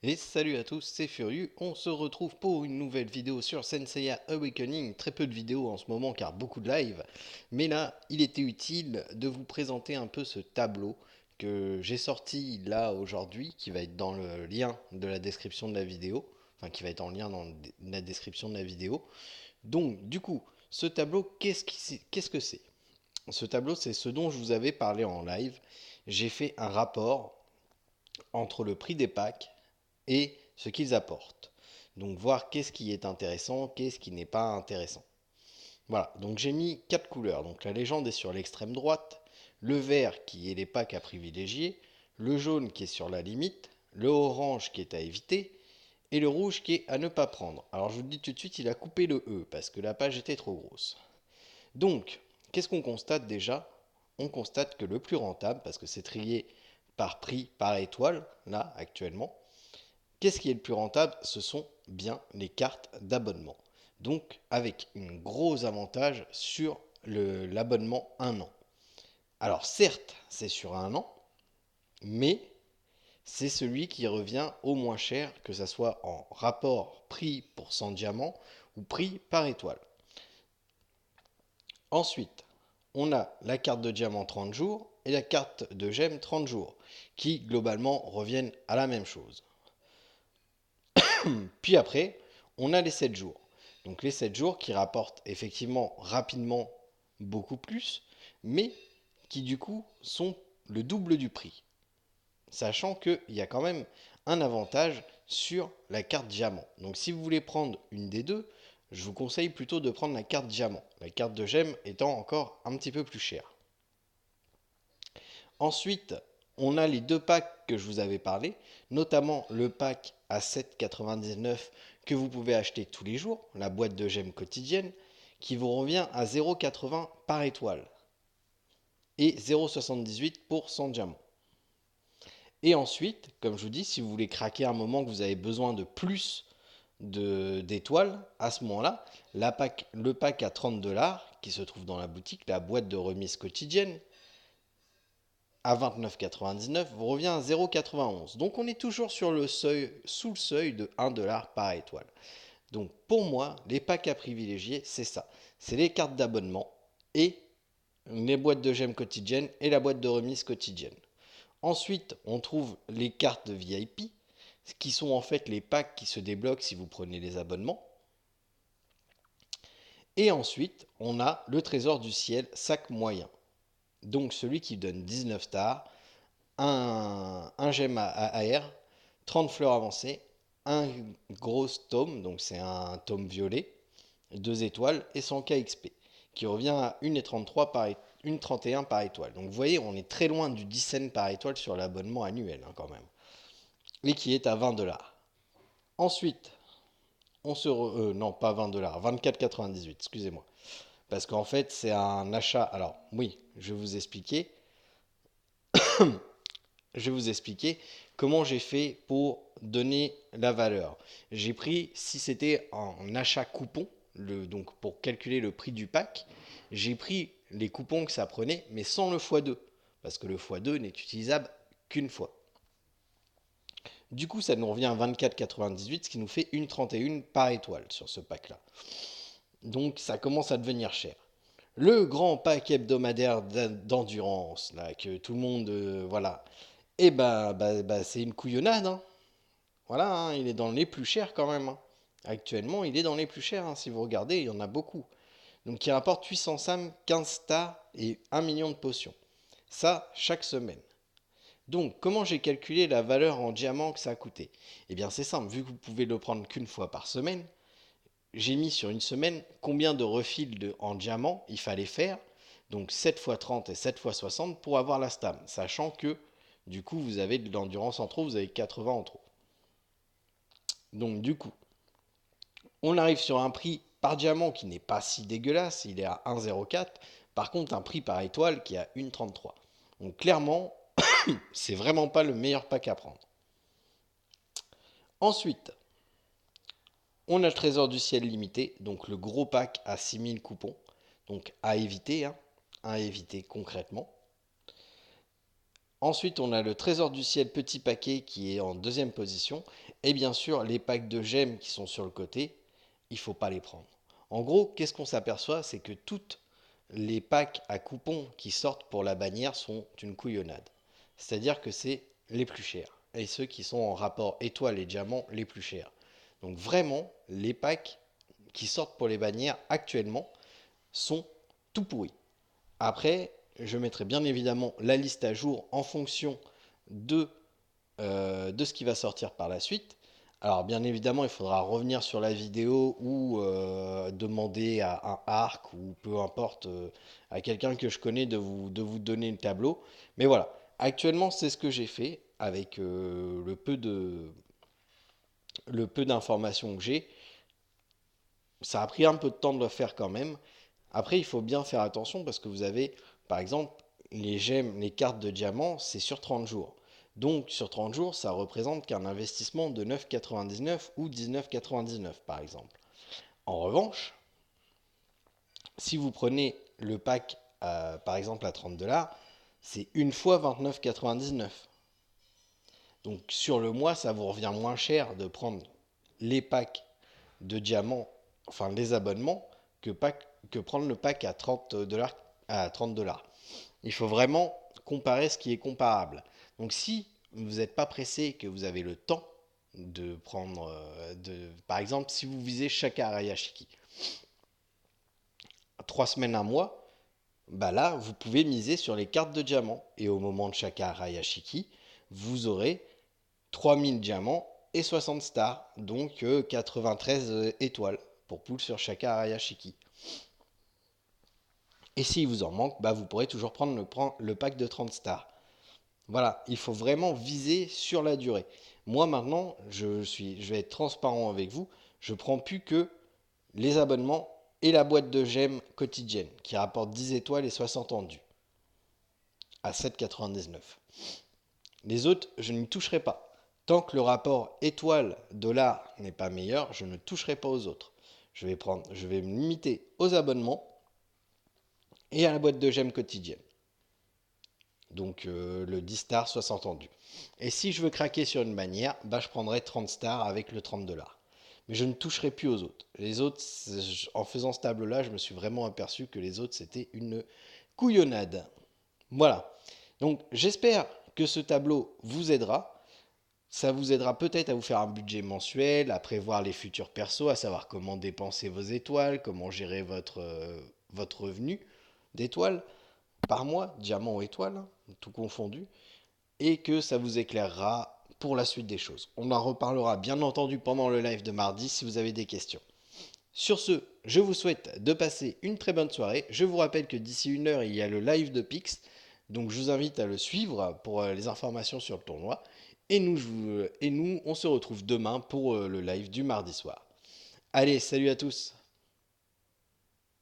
Et salut à tous, c'est Furieux, on se retrouve pour une nouvelle vidéo sur Senseiya Awakening. Très peu de vidéos en ce moment car beaucoup de live, mais là il était utile de vous présenter un peu ce tableau que j'ai sorti là aujourd'hui, qui va être dans le lien de la description de la vidéo, enfin qui va être en lien dans la description de la vidéo. Donc du coup, ce tableau, qu'est-ce que c'est? Ce tableau, c'est ce dont je vous avais parlé en live. J'ai fait un rapport entre le prix des packs et ce qu'ils apportent. Donc voir qu'est-ce qui est intéressant, qu'est-ce qui n'est pas intéressant. Voilà, donc j'ai mis quatre couleurs. Donc la légende est sur l'extrême droite, le vert qui est les packs à privilégier, le jaune qui est sur la limite, le orange qui est à éviter, et le rouge qui est à ne pas prendre. Alors je vous le dis tout de suite, il a coupé le E parce que la page était trop grosse. Donc, qu'est-ce qu'on constate déjà? On constate que le plus rentable, parce que c'est trié par prix, par étoile, là actuellement, qu'est-ce qui est le plus rentable? Ce sont bien les cartes d'abonnement. Donc avec un gros avantage sur l'abonnement 1 an. Alors certes, c'est sur 1 an, mais c'est celui qui revient au moins cher, que ce soit en rapport prix pour 100 diamants ou prix par étoile. Ensuite, on a la carte de diamant 30 jours et la carte de gemme 30 jours, qui globalement reviennent à la même chose. Puis après, on a les 7 jours. Donc les 7 jours qui rapportent effectivement rapidement beaucoup plus, mais qui du coup sont le double du prix. Sachant qu'il y a quand même un avantage sur la carte diamant. Donc si vous voulez prendre une des deux, je vous conseille plutôt de prendre la carte diamant. La carte de gemme étant encore un petit peu plus chère. Ensuite, on a les deux packs que je vous avais parlé, notamment le pack à 7,99 que vous pouvez acheter tous les jours, la boîte de gemmes quotidienne, qui vous revient à 0,80 par étoile et 0,78 pour 100 diamants. Et ensuite, comme je vous dis, si vous voulez craquer un moment que vous avez besoin de plus d'étoiles, à ce moment-là, le pack à 30 $ qui se trouve dans la boutique, la boîte de remise quotidienne, à 29,99 vous revient à 0,91. Donc on est toujours sur le seuil, sous le seuil de 1 $ par étoile. Donc pour moi, les packs à privilégier, c'est ça. C'est les cartes d'abonnement et les boîtes de gemmes quotidiennes et la boîte de remise quotidienne. Ensuite, on trouve les cartes de VIP, qui sont en fait les packs qui se débloquent si vous prenez les abonnements. Et ensuite, on a le trésor du ciel, sac moyen. Donc celui qui donne 19 stars, un gemme à AR, 30 fleurs avancées, un gros tome, donc c'est un tome violet, 2 étoiles et 100 KXP, qui revient à 1,33 par 1,31 par étoile. Donc vous voyez, on est très loin du 10 cents par étoile sur l'abonnement annuel quand même, et qui est à 20 $. Ensuite, non pas 20 $, 24,98, excusez-moi. Parce qu'en fait, c'est un achat. Alors, oui, je vais vous expliquer comment j'ai fait pour donner la valeur. J'ai pris, si c'était un achat coupon, donc pour calculer le prix du pack, j'ai pris les coupons que ça prenait, mais sans le x2. Parce que le x2 n'est utilisable qu'une fois. Du coup, ça nous revient à 24,98, ce qui nous fait 1,31 par étoile sur ce pack-là. Donc ça commence à devenir cher. Le grand pack hebdomadaire d'endurance, là, que tout le monde, voilà, et c'est une couillonnade, hein. Voilà, hein, il est dans les plus chers quand même, hein. Actuellement, il est dans les plus chers, hein. Si vous regardez, il y en a beaucoup. Donc il rapporte 800 SAM, 15 stars et 1 million de potions. Ça, chaque semaine. Donc, comment j'ai calculé la valeur en diamant que ça a coûté? Eh bien, c'est simple, vu que vous pouvez le prendre qu'une fois par semaine, j'ai mis sur une semaine combien de refils en diamant il fallait faire. Donc 7 fois 30 et 7 fois 60 pour avoir la stam. Sachant que du coup vous avez de l'endurance en trop, vous avez 80 en trop. Donc du coup, on arrive sur un prix par diamant qui n'est pas si dégueulasse, il est à 1,04. Par contre, un prix par étoile qui est à 1,33. Donc clairement, c'est vraiment pas le meilleur pack à prendre. Ensuite, on a le trésor du ciel limité, donc le gros pack à 6000 coupons. Donc à éviter, hein, à éviter concrètement. Ensuite, on a le Trésor du ciel petit paquet qui est en deuxième position. Et bien sûr, les packs de gemmes qui sont sur le côté, il ne faut pas les prendre. En gros, qu'est-ce qu'on s'aperçoit? C'est que toutes les packs à coupons qui sortent pour la bannière sont une couillonnade. C'est-à-dire que c'est les plus chers. Et ceux qui sont en rapport étoile et diamant, les plus chers. Donc vraiment, les packs qui sortent pour les bannières actuellement sont tout pourris. Après, je mettrai bien évidemment la liste à jour en fonction de, de ce qui va sortir par la suite. Alors bien évidemment, il faudra revenir sur la vidéo ou demander à un arc ou peu importe à quelqu'un que je connais de vous donner le tableau. Mais voilà, actuellement c'est ce que j'ai fait avec le peu d'informations que j'ai. Ça a pris un peu de temps de le faire quand même. Après, il faut bien faire attention parce que vous avez, par exemple, les gemmes, les cartes de diamant, c'est sur 30 jours. Donc, sur 30 jours, ça représente qu'un investissement de 9,99 ou 19,99 par exemple. En revanche, si vous prenez le pack, par exemple, à 30 $, c'est une fois 29,99. Donc, sur le mois, ça vous revient moins cher de prendre les packs de diamants, enfin les abonnements, que prendre le pack à 30 $, à 30 $. Il faut vraiment comparer ce qui est comparable. Donc si vous n'êtes pas pressé, que vous avez le temps de prendre, par exemple, si vous visez Shaka Arayashiki, 3 semaines, un mois, bah là, vous pouvez miser sur les cartes de diamant. Et au moment de Shaka Arayashiki, vous aurez 3000 diamants et 60 stars, donc 93 étoiles pour poule sur Shaka Arayashiki. Et s'il vous en manque, bah vous pourrez toujours prendre le pack de 30 stars. Voilà, il faut vraiment viser sur la durée. Moi maintenant, je vais être transparent avec vous, je prends plus que les abonnements et la boîte de gemmes quotidienne qui rapporte 10 étoiles et 60 en dû à 7,99. Les autres, je n'y toucherai pas. Tant que le rapport étoile-dollar n'est pas meilleur, je ne toucherai pas aux autres. Je vais me limiter aux abonnements et à la boîte de gemmes quotidienne. Donc le 10 stars, 60 en dû. Et si je veux craquer sur une bannière, bah, je prendrai 30 stars avec le 30 $. Mais je ne toucherai plus aux autres. Les autres, en faisant ce tableau-là, je me suis vraiment aperçu que les autres, c'était une couillonnade. Voilà. Donc j'espère que ce tableau vous aidera. Ça vous aidera peut-être à vous faire un budget mensuel, à prévoir les futurs persos, à savoir comment dépenser vos étoiles, comment gérer votre revenu d'étoiles par mois, diamant ou étoile, tout confondu, et que ça vous éclairera pour la suite des choses. On en reparlera bien entendu pendant le live de mardi si vous avez des questions. Sur ce, je vous souhaite de passer une très bonne soirée. Je vous rappelle que d'ici 1 heure, il y a le live de Pix. Donc je vous invite à le suivre pour les informations sur le tournoi. Et nous, on se retrouve demain pour le live du mardi soir. Allez, salut à tous!